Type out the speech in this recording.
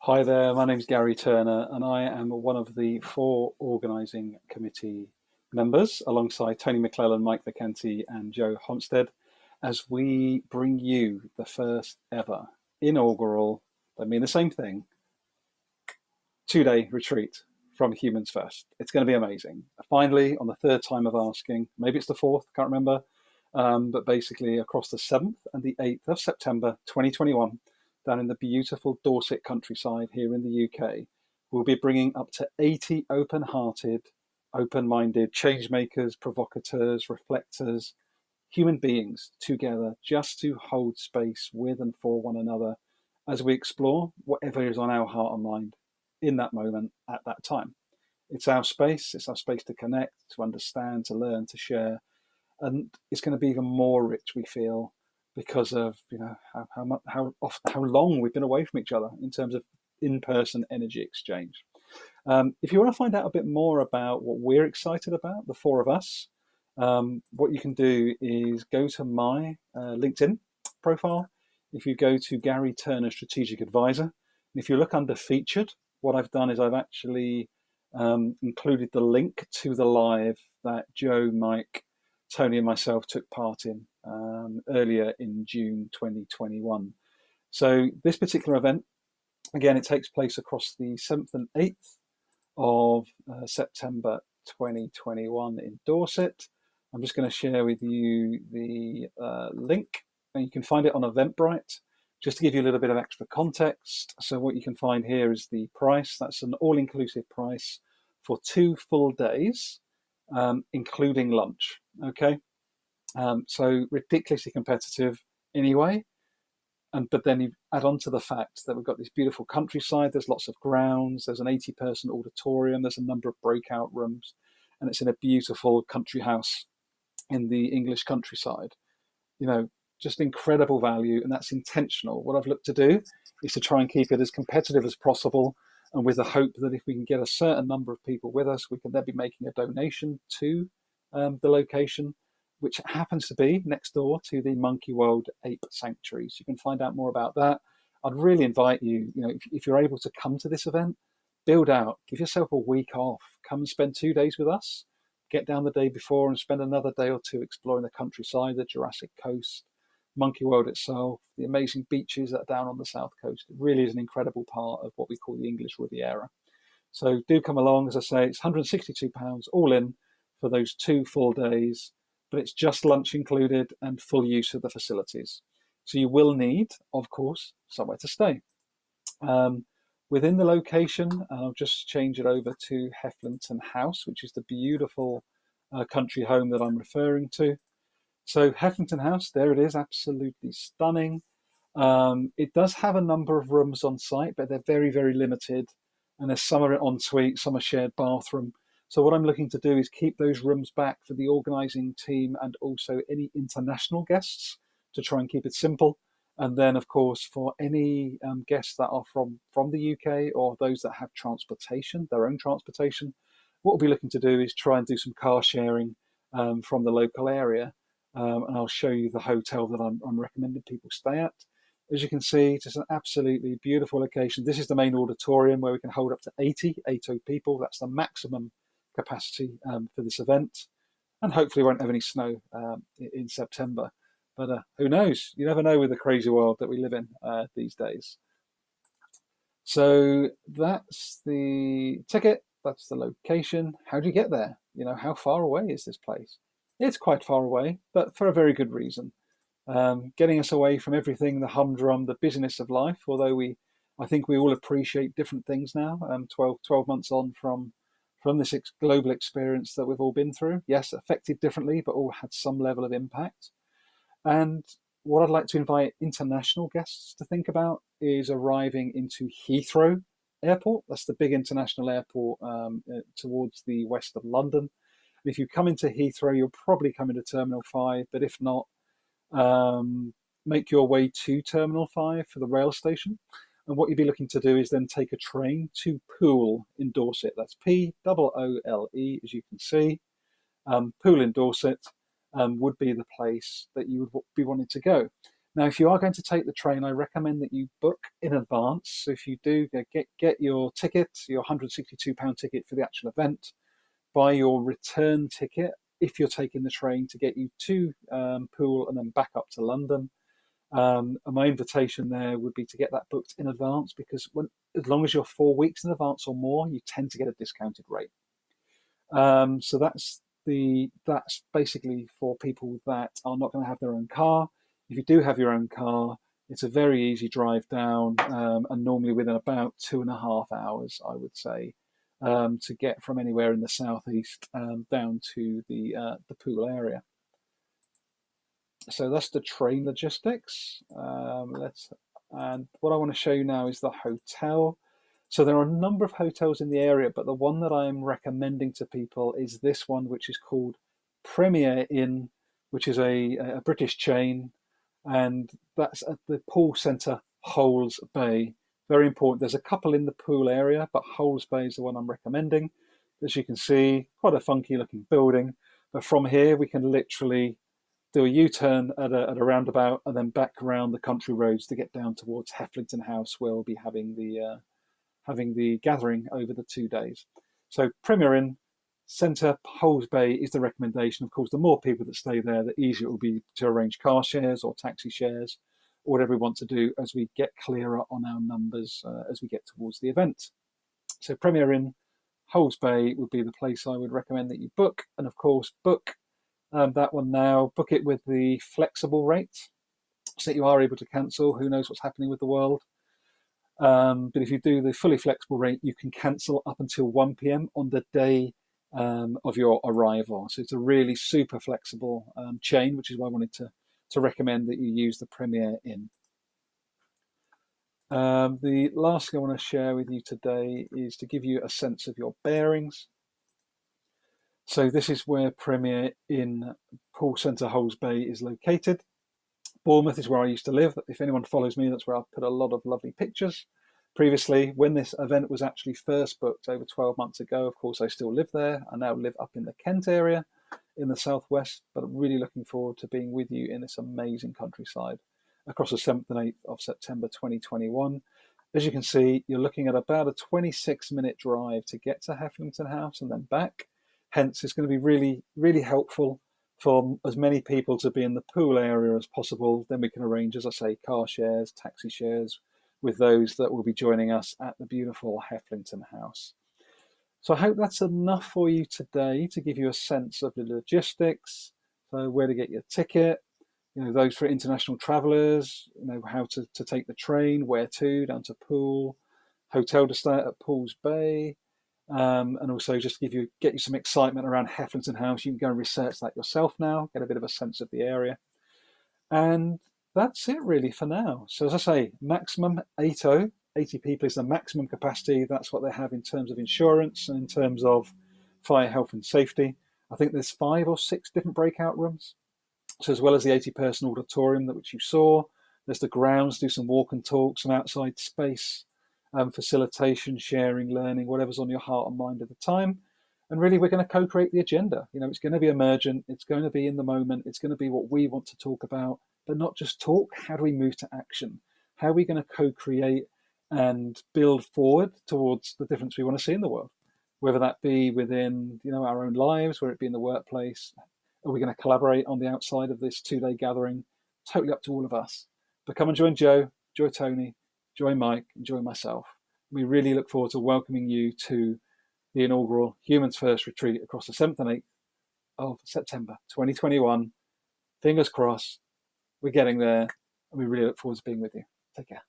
Hi there, my name's Gary Turner, and I am one of the four organising committee members alongside Tony McClellan, Mike Vacanti, and Joe Homstead as we bring you the first ever inaugural, I mean the same thing, 2-day retreat from Humans First. It's going to be amazing. Finally, on the third time of asking, maybe it's the fourth, can't remember, but basically across the 7th and the 8th of September 2021, down in the beautiful Dorset countryside here in the UK, we'll be bringing up to 80 open-hearted, open-minded change makers, provocateurs, reflectors, human beings together just to hold space with and for one another as we explore whatever is on our heart and mind in that moment at that time. It's our space to connect, to understand, to learn, to share, and it's going to be even more rich, we feel, because of how long we've been away from each other in terms of in-person energy exchange. If you want to find out a bit more about what we're excited about, the four of us, what you can do is go to my LinkedIn profile. If you go to Gary Turner Strategic Advisor, and if you look under featured, what I've done is I've actually included the link to the live that Joe, Mike, Tony, and myself took part in earlier in June 2021. So this particular event, again, it takes place across the 7th and 8th of September 2021 in Dorset. I'm just going to share with you the link, and you can find it on Eventbrite. Just to give you a little bit of extra context, so what you can find here is the price. That's an all-inclusive price for 2 full days, including lunch. Okay, so ridiculously competitive anyway. But then you add on to the fact that we've got this beautiful countryside. There's lots of grounds. There's an 80-person auditorium. There's a number of breakout rooms, and it's in a beautiful country house in the English countryside. Just incredible value, and that's intentional. What I've looked to do is to try and keep it as competitive as possible, and with the hope that if we can get a certain number of people with us, we can then be making a donation to the location, which happens to be next door to the Monkey World Ape Sanctuary. So you can find out more about that. I'd really invite you, if you're able to come to this event, build out, give yourself a week off, come and spend 2 days with us, get down the day before and spend another day or two exploring the countryside, the Jurassic Coast, Monkey World itself, the amazing beaches that are down on the south coast. It really is an incredible part of what we call the English Riviera. So do come along. As I say, it's £162 all in for those 2 full days, but it's just lunch included and full use of the facilities. So you will need, of course, somewhere to stay. Within the location, I'll just change it over to Hefflington House, which is the beautiful country home that I'm referring to. So Hefflington House, there it is, absolutely stunning. It does have a number of rooms on site, but they're very, very limited. And there's some are en suite, some are shared bathroom. So what I'm looking to do is keep those rooms back for the organising team and also any international guests to try and keep it simple. And then, of course, for any guests that are from the UK or those that have transportation, their own transportation, what we'll be looking to do is try and do some car sharing from the local area. And I'll show you the hotel that I'm recommending people stay at. As you can see, it's an absolutely beautiful location. This is the main auditorium where we can hold up to 80 people. That's the maximum capacity for this event, and hopefully won't have any snow in September. But who knows? You never know with the crazy world that we live in these days. So that's the ticket. That's the location. How do you get there? How far away is this place? It's quite far away, but for a very good reason. Getting us away from everything, the humdrum, the busyness of life, although I think we all appreciate different things now, 12 months on from this global experience that we've all been through. Yes, affected differently, but all had some level of impact. And what I'd like to invite international guests to think about is arriving into Heathrow Airport. That's the big international airport towards the west of London. And if you come into Heathrow, you'll probably come into Terminal 5, but if not, make your way to Terminal 5 for the rail station. And what you'd be looking to do is then take a train to Poole in Dorset. That's Poole, as you can see. Poole in Dorset would be the place that you would be wanting to go. Now, if you are going to take the train, I recommend that you book in advance. So if you do, get your ticket, your £162 ticket for the actual event, buy your return ticket if you're taking the train to get you to Poole and then back up to London. And my invitation there would be to get that booked in advance, because as long as you're 4 weeks in advance or more, you tend to get a discounted rate. So that's basically for people that are not going to have their own car. If you do have your own car, it's a very easy drive down, and normally within about 2.5 hours, I would say, to get from anywhere in the southeast down to the Poole area. So that's the train logistics. And what I want to show you now is the hotel. So there are a number of hotels in the area, but the one that I'm recommending to people is this one, which is called Premier Inn, which is a British chain, and that's at the Poole Centre, Holes Bay. Very important. There's a couple in the Poole area, but Holes Bay is the one I'm recommending. As you can see, quite a funky looking building. But from here, we can literally do a U-turn at a roundabout and then back around the country roads to get down towards Hefflington House, where we'll be having the gathering over the 2 days. So Premier Inn, Centre, Holes Bay is the recommendation. Of course, the more people that stay there, the easier it will be to arrange car shares or taxi shares, or whatever we want to do as we get clearer on our numbers as we get towards the event. So Premier Inn, Holes Bay would be the place I would recommend that you book. And of course, book that one now. Book it with the flexible rate so that you are able to cancel. Who knows what's happening with the world? But if you do the fully flexible rate, you can cancel up until 1 p.m. on the day of your arrival. So it's a really super flexible chain, which is why I wanted to recommend that you use the Premier Inn. The last thing I want to share with you today is to give you a sense of your bearings. So this is where Premier Inn Poole Centre, Holes Bay is located. Bournemouth is where I used to live. If anyone follows me, that's where I've put a lot of lovely pictures. Previously, when this event was actually first booked over 12 months ago, of course, I still live there. I now live up in the Kent area in the southwest, but I'm really looking forward to being with you in this amazing countryside across the 7th and 8th of September 2021. As you can see, you're looking at about a 26-minute drive to get to Hefflington House and then back. Hence, it's going to be really, really helpful for as many people to be in the Poole area as possible. Then we can arrange, as I say, car shares, taxi shares with those that will be joining us at the beautiful Hefflington House. So I hope that's enough for you today to give you a sense of the logistics, so where to get your ticket, those for international travellers, how to take the train, where to, down to Poole, hotel to stay at Poole's Bay, and also just get you some excitement around Hefflington House. You can go and research that yourself now, get a bit of a sense of the area. And that's it really for now. So as I say, maximum 80 people is the maximum capacity. That's what they have in terms of insurance and in terms of fire, health and safety. I think there's 5 or 6 different breakout rooms. So as well as the 80-person auditorium which you saw, there's the grounds, do some walk and talk, some outside space, facilitation, sharing, learning, whatever's on your heart and mind at the time. And really, we're going to co-create the agenda. It's going to be emergent. It's going to be in the moment. It's going to be what we want to talk about, but not just talk. How do we move to action? How are we going to co-create and build forward towards the difference we want to see in the world? Whether that be within, our own lives, whether it be in the workplace. Are we going to collaborate on the outside of this 2-day gathering? Totally up to all of us. But come and join Joe, join Tony, join Mike, and join myself. We really look forward to welcoming you to the inaugural Humans First retreat across the 7th and 8th of September 2021. Fingers crossed, we're getting there, and we really look forward to being with you. Take care.